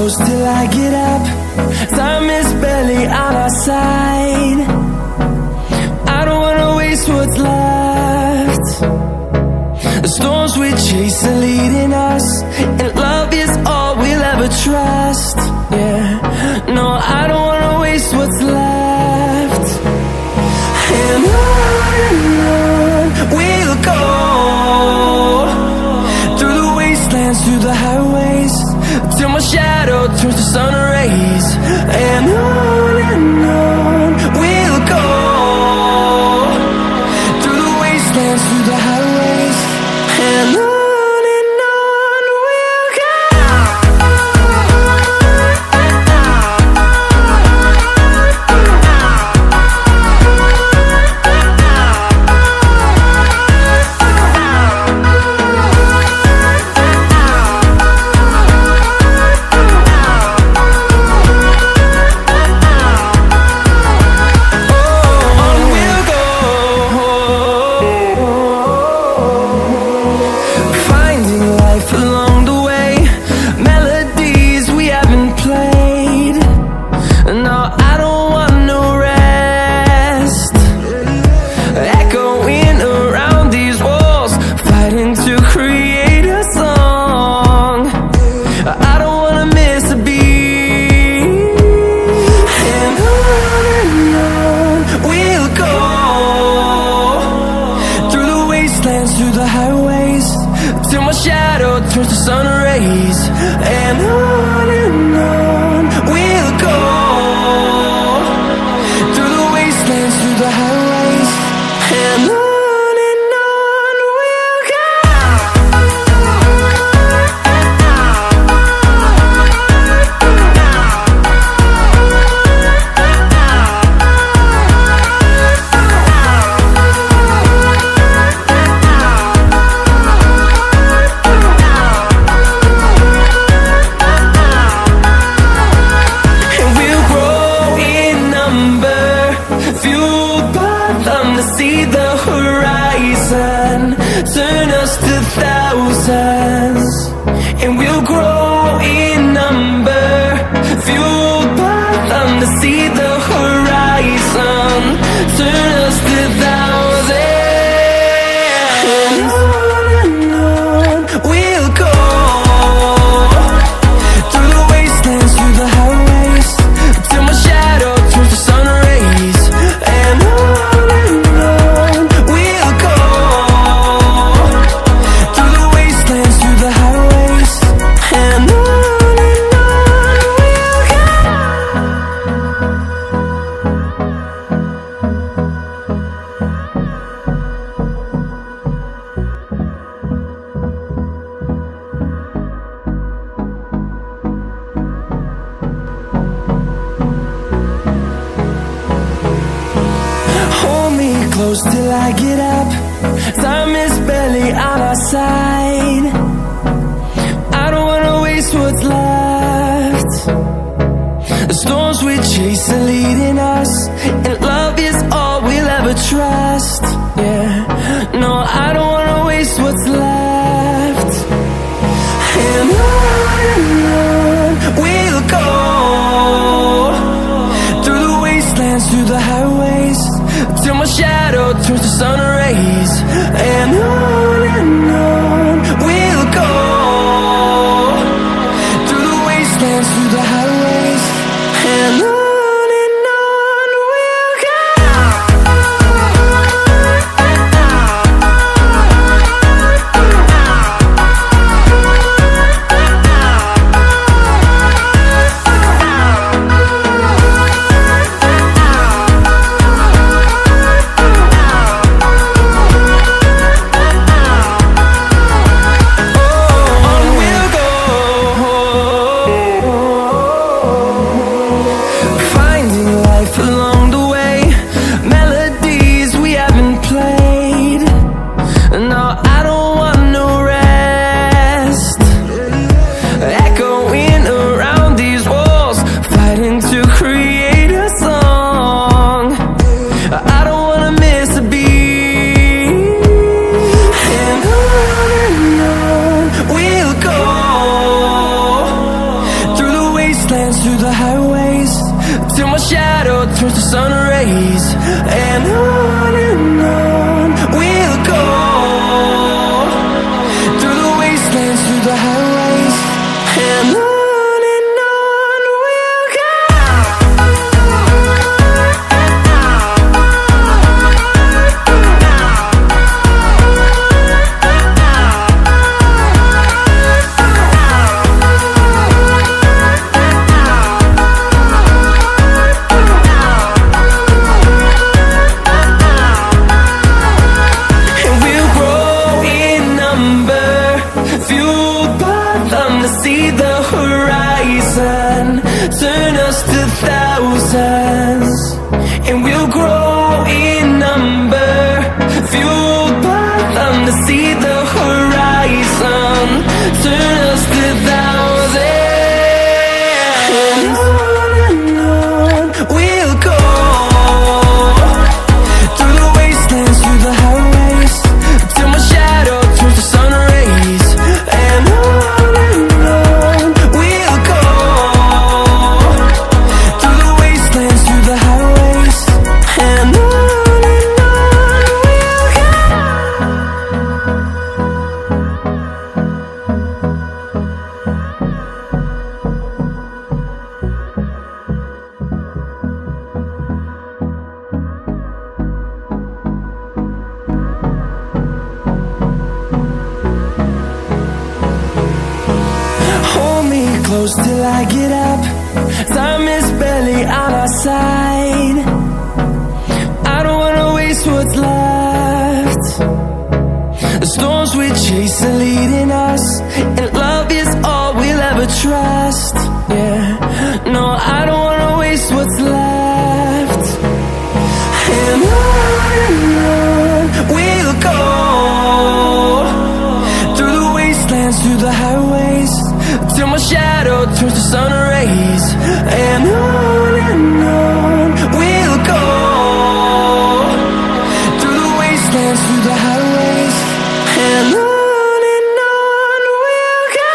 close till I get up. Time is barely on our side. I don't wanna waste what's left. The storms we chase are leading us, and love is all we'll ever trust. Yeah, no, I don't wanna waste what's left. And on we'll go, through the wastelands, through the highways, till my shadow turns to sun rays. And on we'll go, through the wastelands, through the highways, and on we'll go. Through the highways, till my shadow turns to sun rays. And on we'll go, through the wastelands, through the highways, and on we'll go. See the horizon, turn us to thousands, and we'll grow in number, fueled by them. To see the horizon, turn us to thousands, and on we'll go, through the wastelands, through the highways, till my shadow turns to sun rays. And on close till I get up. Time is barely on our side. I don't wanna waste what's left. The storms we chase are leading us, and love is all we'll ever trust. Yeah, no, I don't wanna waste what's left. And on we'll go, through the wastelands, through the highways, till my shadow turns to sun rays. And on we'll go, through the wastelands, through the highways, and on we'll go. till my shadow turns to sun rays. And on we'll go, through the wastelands, through the highways. And on we'll go. See the horizon, turn us to thousands, and we'll grow in number, fueled by them to see the horizon, turn us to thousands. And on we'll go, through the wastelands, through the highways, till my shadow turns to sun rays. And close till I get up. Time is barely on our side. I don't wanna waste what's left. The storms we chase are leading us, and love is all we'll ever trust. Yeah, no, I don't wanna waste what's left. And on we'll go, through the wastelands, through the highways, till my shadow turns to sun rays. And on we'll go, through the wastelands, through the highways. And on we'll go.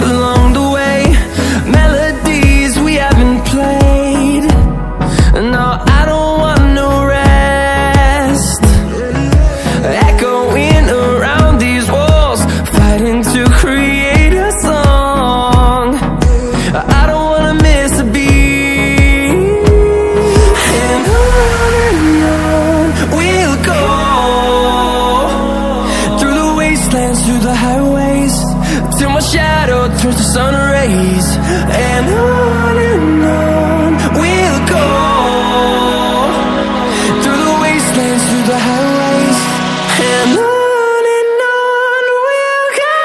Along the way, melodies we haven't played. No, I don't want no rest. Echoing around these walls, fighting to create a song. I don't wanna miss a beat. And on we'll go, through the wastelands, through the highways, till my shadow turns to sun rays. And on we'll go, through the wastelands, through the highways. And on we'll go.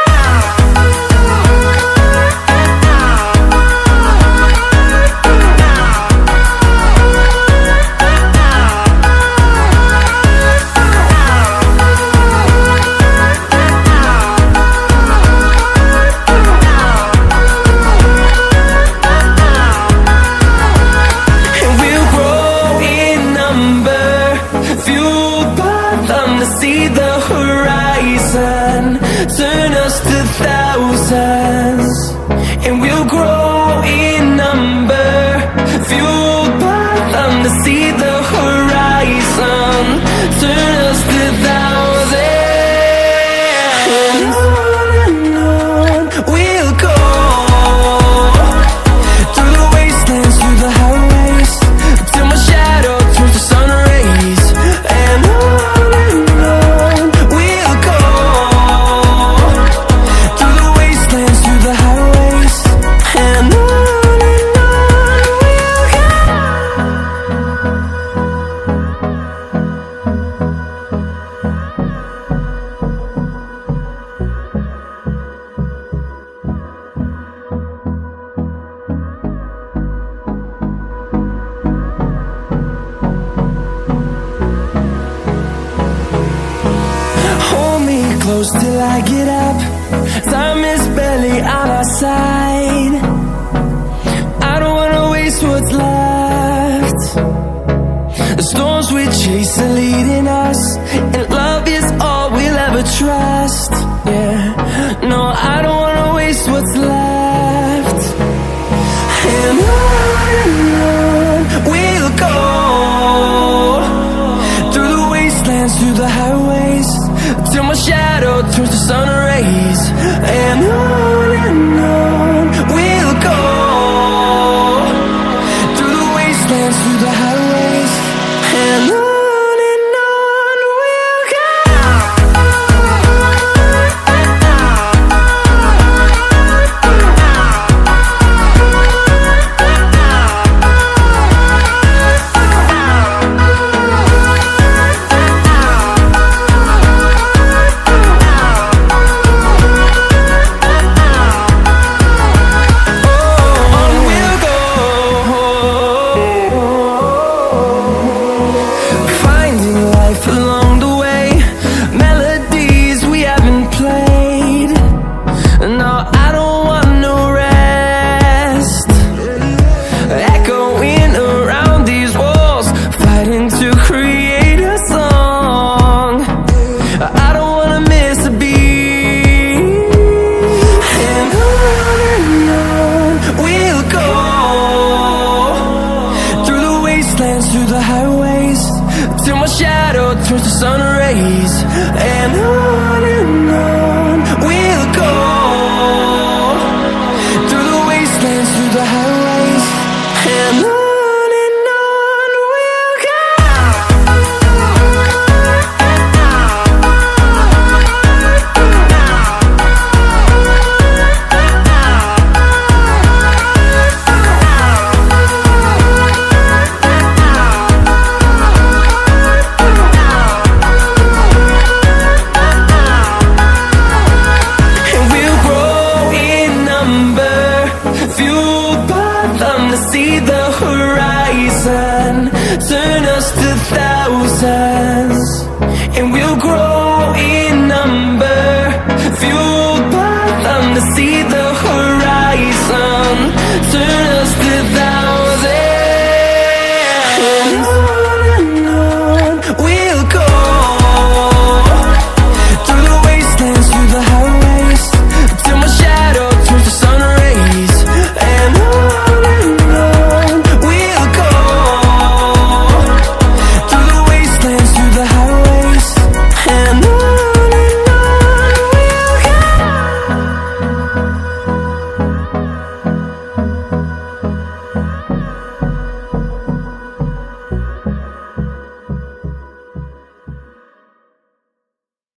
See the horizon, turn us to thousands, and we'll grow in number, fueled by them to see the horizon, turn us to thousands. And on we'll go, through the wastelands, through the highways, till my shadow turns to sun rays. And on close till I get up. Time is barely on our side. I don't wanna waste what's left. The storms we chase are leading us, and love is all we'll ever trust. Yeah, no, I don't wanna waste what's left. And on we'll go, through the wastelands, through the highways, till my shadow turns to sun rays. And on we'll go, through the wastelands, through the highways, and on we'll go. Through the highways, till my shadow turns to sun rays. And on